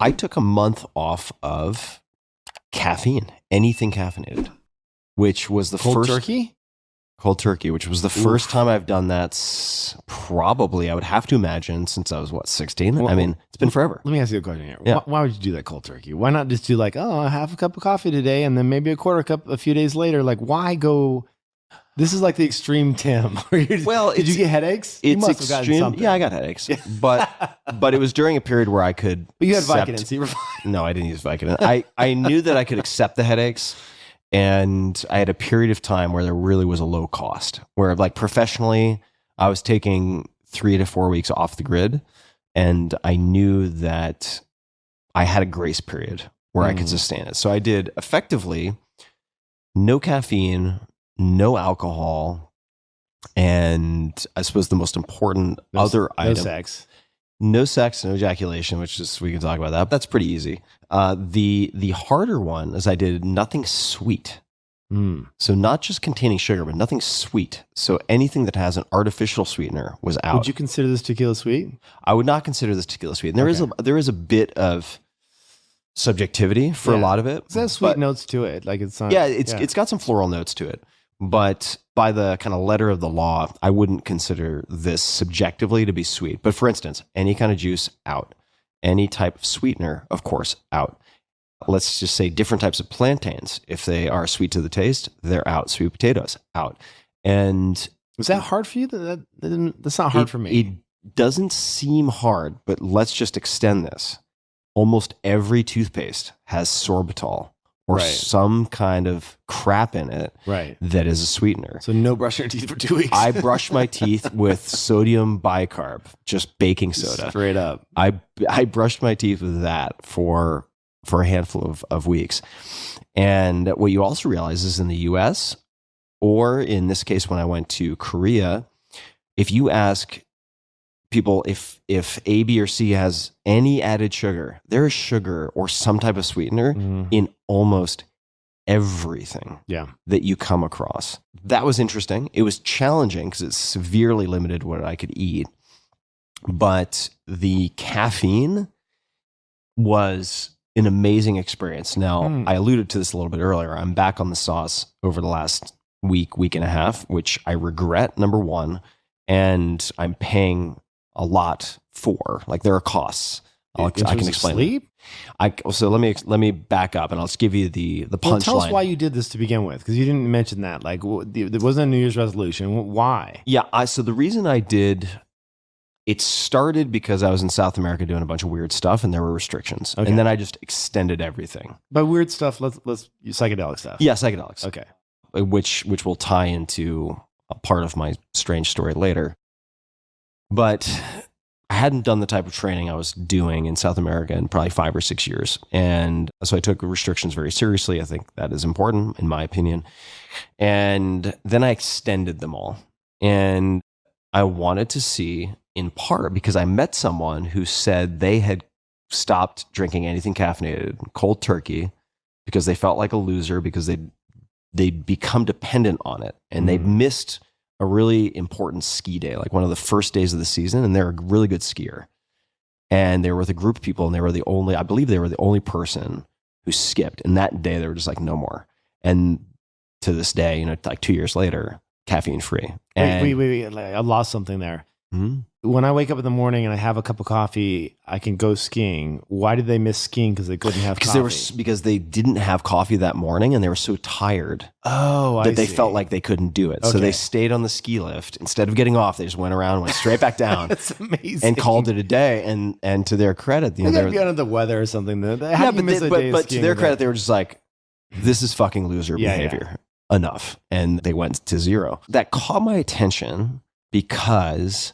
I took a month off of caffeine, anything caffeinated, which was the Cold first turkey? cold turkey, which was the first time I've done that. Probably, I would have to imagine, since I was 16. Well, I mean, it's been forever. Let me ask you a question here. Yeah. Why would you do that cold turkey? Why not just do like, oh, half a cup of coffee today and then maybe a quarter cup a few days later? Like, why go? This is like the extreme Tim. Well, did you get headaches? You It's must have gotten extreme. something. Yeah, I got headaches, but it was during a period where I could. But you had accept- Vicodin, so you were fine. No, I didn't use Vicodin. I knew that I could accept the headaches, and I had a period of time where there really was a low cost, where like professionally, I was taking 3 to 4 weeks off the grid, and I knew that I had a grace period where I could sustain it. So I did effectively no caffeine, no alcohol, and I suppose the most important other item. No sex. No sex, no ejaculation, which is, we can talk about that. That's pretty easy. The harder one is I did nothing sweet. So not just containing sugar, but nothing sweet. So anything that has an artificial sweetener was out. Would you consider this tequila sweet? I would not consider this tequila sweet. And there is a bit of subjectivity for a lot of it. It has sweet notes to it. Like it's not. Yeah, it's got some floral notes to it. But by the kind of letter of the law, I wouldn't consider this subjectively to be sweet. But for instance, any kind of juice, out. Any type of sweetener, of course, out. Let's just say different types of plantains. If they are sweet to the taste, they're out. Sweet potatoes, out. And was that hard for you? That's not hard for me. It doesn't seem hard, but let's just extend this. Almost every toothpaste has sorbitol or some kind of crap in it that is a sweetener. So no brushing your teeth for 2 weeks. I brush my teeth with sodium bicarb, just baking soda. Straight up. I brushed my teeth with that for a handful of weeks. And what you also realize is in the US, or in this case when I went to Korea, if you ask people if A, B, or C has any added sugar, there is sugar or some type of sweetener in almost everything that you come across. That was interesting. It was challenging because it severely limited what I could eat. But the caffeine was an amazing experience. Now, I alluded to this a little bit earlier. I'm back on the sauce over the last week and a half, which I regret, number one, and I'm paying a lot for. Like, there are costs. I can explain. Sleep? So let me back up, and I'll just give you the punchline. Tell us why you did this to begin with, because you didn't mention that. Like, there wasn't a New Year's resolution. Why? Yeah, so the reason I did, it started because I was in South America doing a bunch of weird stuff, and there were restrictions, and then I just extended everything. By weird stuff, let's psychedelic stuff. Yeah, psychedelics. Okay, which will tie into a part of my strange story later. But I hadn't done the type of training I was doing in South America in probably 5 or 6 years. And so I took restrictions very seriously. I think that is important, in my opinion. And then I extended them all. And I wanted to see, in part, because I met someone who said they had stopped drinking anything caffeinated, cold turkey, because they felt like a loser, because they'd become dependent on it. And they'd missed a really important ski day, like one of the first days of the season, and they're a really good skier. And they were with a group of people, and I believe they were the only person who skipped. And that day they were just like, no more. And to this day, like 2 years later, caffeine free. Wait. I lost something there. When I wake up in the morning and I have a cup of coffee, I can go skiing. Why did they miss skiing? Because they couldn't have coffee? Because they didn't have coffee that morning, and they were so tired that they felt like they couldn't do it. Okay. So they stayed on the ski lift. Insteed of getting off, they just went around, went straight back down. That's amazing. And called it a day. And to their credit, they got to be under the weather or something. How do you miss a day of skiing to their credit, they were just like, this is fucking loser behavior. Enough. And they went to zero. That caught my attention because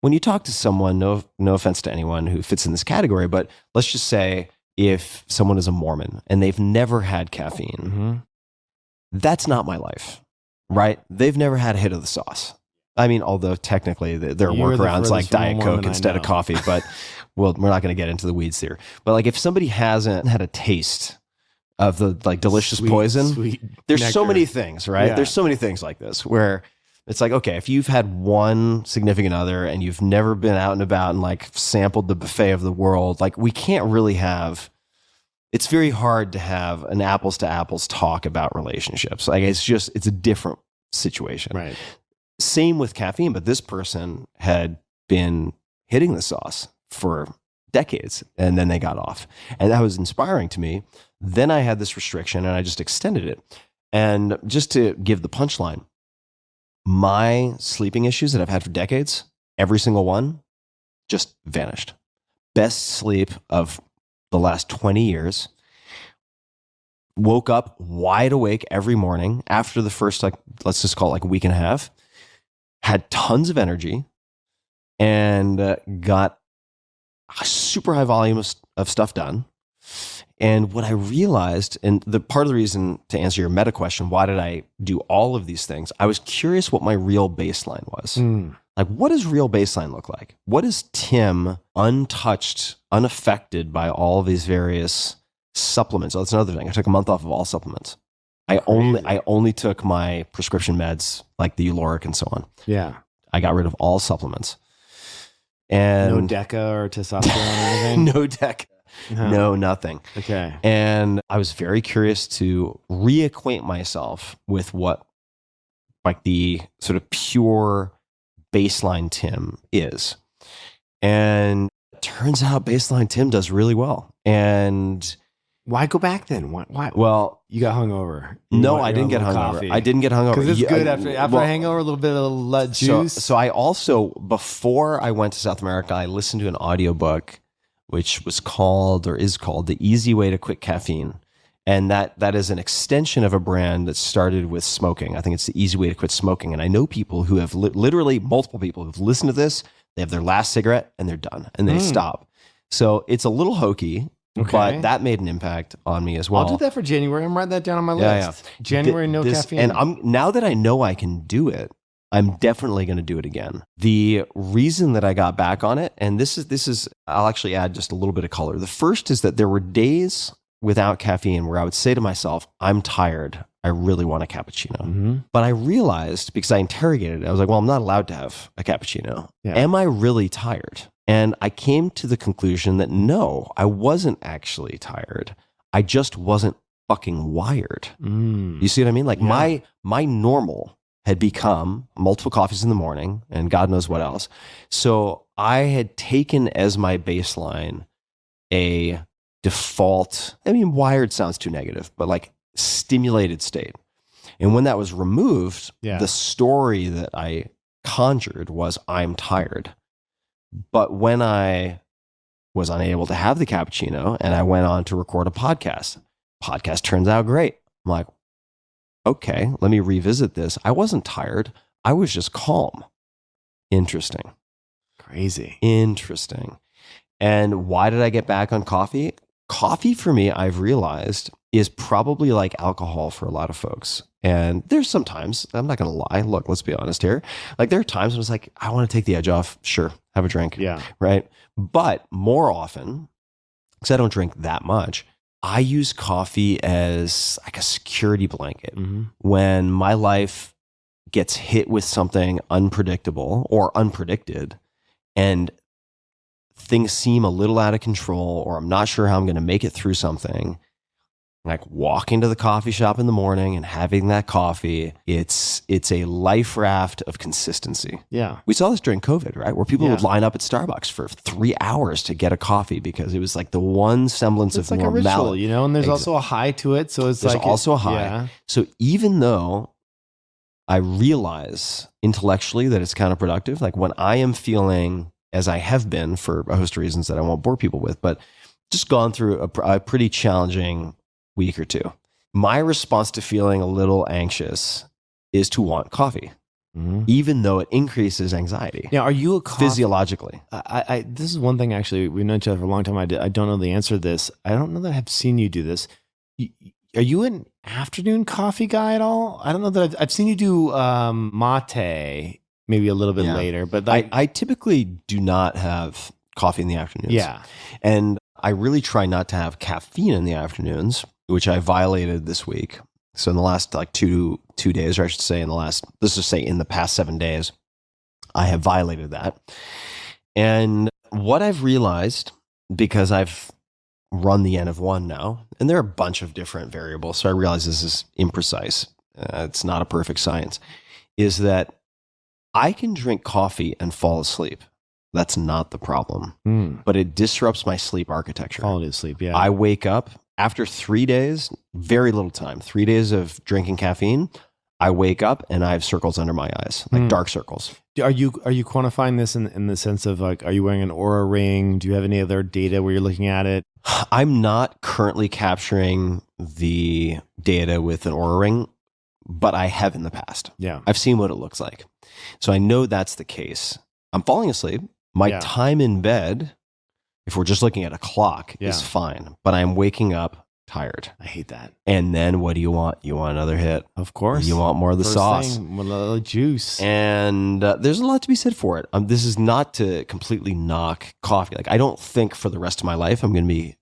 when you talk to someone, no offense to anyone who fits in this category, but let's just say if someone is a Mormon and they've never had caffeine, that's not my life, right? They've never had a hit of the sauce. I mean, although technically there are workarounds like Diet Coke instead of coffee, but we're not going to get into the weeds here. But like if somebody hasn't had a taste of the like delicious poison, sweet there's nectar. so many things, right? Yeah. There's so many things like this where It's like, okay, if you've had one significant other and you've never been out and about and like sampled the buffet of the world, like we can't really have, it's very hard to have an apples to apples talk about relationships. Like it's a different situation. Right. Same with caffeine, but this person had been hitting the sauce for decades and then they got off. And that was inspiring to me. Then I had this restriction and I just extended it. And just to give the punchline, my sleeping issues that I've had for decades, every single one just vanished. Best sleep of the last 20 years. Woke up wide awake every morning after the first, like, let's just call it like a week and a half. Had tons of energy and got a super high volume of stuff done. And what I realized, and the part of the reason to answer your meta question, why did I do all of these things? I was curious what my real baseline was. Like, what does real baseline look like? What is Tim untouched, unaffected by all of these various supplements? Oh, that's another thing. I took a month off of all supplements. I only took my prescription meds like the Uloric and so on. Yeah. I got rid of all supplements. And no Deca or testosterone or anything? No Deca. No, nothing. Okay. And I was very curious to reacquaint myself with what like the sort of pure baseline Tim is. And it turns out baseline Tim does really well. And why go back then? Why? Well, you got hungover. No, I didn't get hungover. I didn't get hungover. Because it's good after a hangover, a little bit of juice. So I also, before I went to South America, I listened to an audiobook which was called, or is called, The Easy Way to Quit Caffeine. And that is an extension of a brand that started with smoking. I think it's the easy way to quit smoking. And I know people who have literally multiple people who've listened to this. They have their last cigarette and they're done and they stop. So it's a little hokey, but that made an impact on me as well. I'll do that for January. I'm writing that down on my list. Yeah. January, no caffeine. And now that I know I can do it, I'm definitely going to do it again. The reason that I got back on it, and this is, I'll actually add just a little bit of color. The first is that there were days without caffeine where I would say to myself, I'm tired. I really want a cappuccino. Mm-hmm. But I realized, because I interrogated it, I was like, well, I'm not allowed to have a cappuccino. Yeah. Am I really tired? And I came to the conclusion that no, I wasn't actually tired. I just wasn't fucking wired. You see what I mean? Like my normal had become multiple coffees in the morning and God knows what else. So I had taken as my baseline a default, I mean, wired sounds too negative, but like stimulated state. And when that was removed, the story that I conjured was I'm tired. But when I was unable to have the cappuccino and I went on to record a podcast turns out great. I'm like, okay, let me revisit this. I wasn't tired. I was just calm. Interesting. Crazy. Interesting. And why did I get back on coffee? Coffee for me, I've realized, is probably like alcohol for a lot of folks. And there's sometimes, I'm not going to lie, look, let's be honest here. Like there are times when it's like, I want to take the edge off. Sure, have a drink. Yeah. Right. But more often, because I don't drink that much, I use coffee as like a security blanket. Mm-hmm. When my life gets hit with something unpredictable or unpredicted and things seem a little out of control, or I'm not sure how I'm going to make it through something, like walking to the coffee shop in the morning and having that coffee, it's a life raft of consistency. Yeah. We saw this during COVID, right? Where people would line up at Starbucks for 3 hours to get a coffee because it was like the one semblance of normality. It's like a ritual, you know, and there's also a high to it. So there's also a high. Yeah. So even though I realize intellectually that it's counterproductive, like when I am feeling, as I have been for a host of reasons that I won't bore people with, but just gone through a pretty challenging week or two, my response to feeling a little anxious is to want coffee, even though it increases anxiety. Now, are you a physiologically? This is one thing, actually, we've known each other for a long time. I don't know the answer to this. I don't know that I've seen you do this. Are you an afternoon coffee guy at all? I don't know that I've seen you do mate maybe a little bit later, but I typically do not have coffee in the afternoons. Yeah. And I really try not to have caffeine in the afternoons, which I violated this week. So in the last like two days, or I should say let's just say in the past 7 days, I have violated that. And what I've realized, because I've run the N of 1 now, and there are a bunch of different variables, so I realize this is imprecise. It's not a perfect science, is that I can drink coffee and fall asleep. That's not the problem, but it disrupts my sleep architecture. Quality of sleep, yeah. I wake up after 3 days, very little time, 3 days of drinking caffeine. I wake up and I have circles under my eyes, like dark circles. Are you quantifying this in the sense of like, are you wearing an Oura ring? Do you have any other data where you're looking at it? I'm not currently capturing the data with an Oura ring, but I have in the past. Yeah. I've seen what it looks like. So I know that's the case. I'm falling asleep. My time in bed, if we're just looking at a clock, is fine, but I'm waking up tired. I hate that. And then what do you want? You want another hit. Of course. You want more of the sauce. A little juice. And there's a lot to be said for it. This is not to completely knock coffee. Like, I don't think for the rest of my life I'm going to be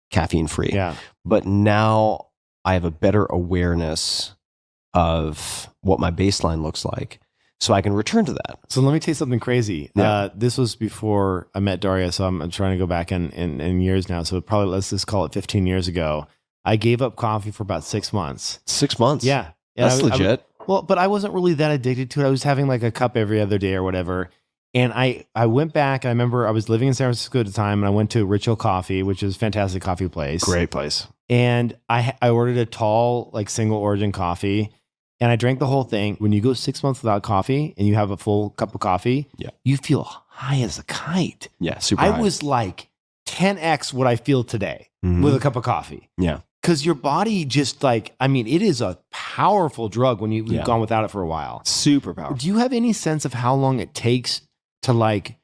caffeine free. Yeah. But now I have a better awareness of what my baseline looks like, so I can return to that. So let me tell you something crazy. Yeah. This was before I met Daria, so I'm trying to go back in years now. So probably, let's just call it 15 years ago. I gave up coffee for about 6 months. 6 months? Yeah. That's legit. Well, but I wasn't really that addicted to it. I was having like a cup every other day or whatever. And I went back. I remember I was living in San Francisco at the time, and I went to Ritual Coffee, which is a fantastic coffee place. Great place. And I ordered a tall, like single origin coffee. And I drank the whole thing. When you go 6 months without coffee and you have a full cup of coffee, you feel high as a kite. Yeah, super high. I was like 10x what I feel today with a cup of coffee. Yeah. Because your body just like, I mean, it is a powerful drug when you've gone without it for a while. Super powerful. Do you have any sense of how long it takes to like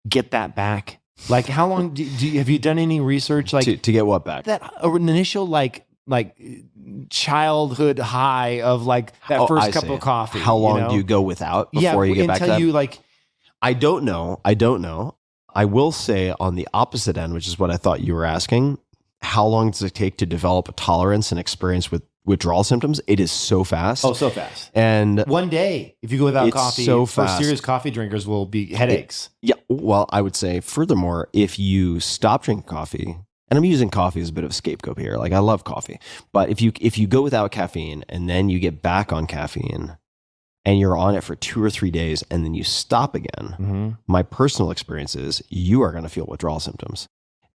get that back? Like how long, have you done any research? Like to get what back? That initial like childhood high of like that first cup of coffee. How long do you go without before you get back to that? You like, I don't know. I will say on the opposite end, which is what I thought you were asking, how long does it take to develop a tolerance and experience with withdrawal symptoms? It is so fast. Oh, so fast. And one day, if you go without coffee, so for fast. serious coffee drinkers will be headaches. Well, I would say furthermore, if you stop drinking coffee, and I'm using coffee as a bit of a scapegoat here. Like, I love coffee. But if you go without caffeine and then you get back on caffeine and you're on it for 2 or 3 days and then you stop again, my personal experience is you are going to feel withdrawal symptoms.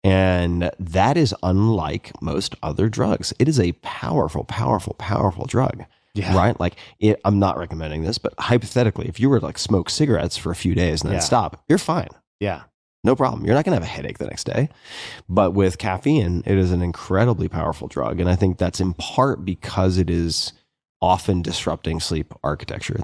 And that is unlike most other drugs. It is a powerful, powerful, powerful drug. Yeah. Right? Like, I'm not recommending this, but hypothetically, if you were to like smoke cigarettes for a few days and then stop, you're fine. Yeah. No problem. You're not going to have a headache the next day. But with caffeine, it is an incredibly powerful drug. And I think that's in part because it is often disrupting sleep architecture.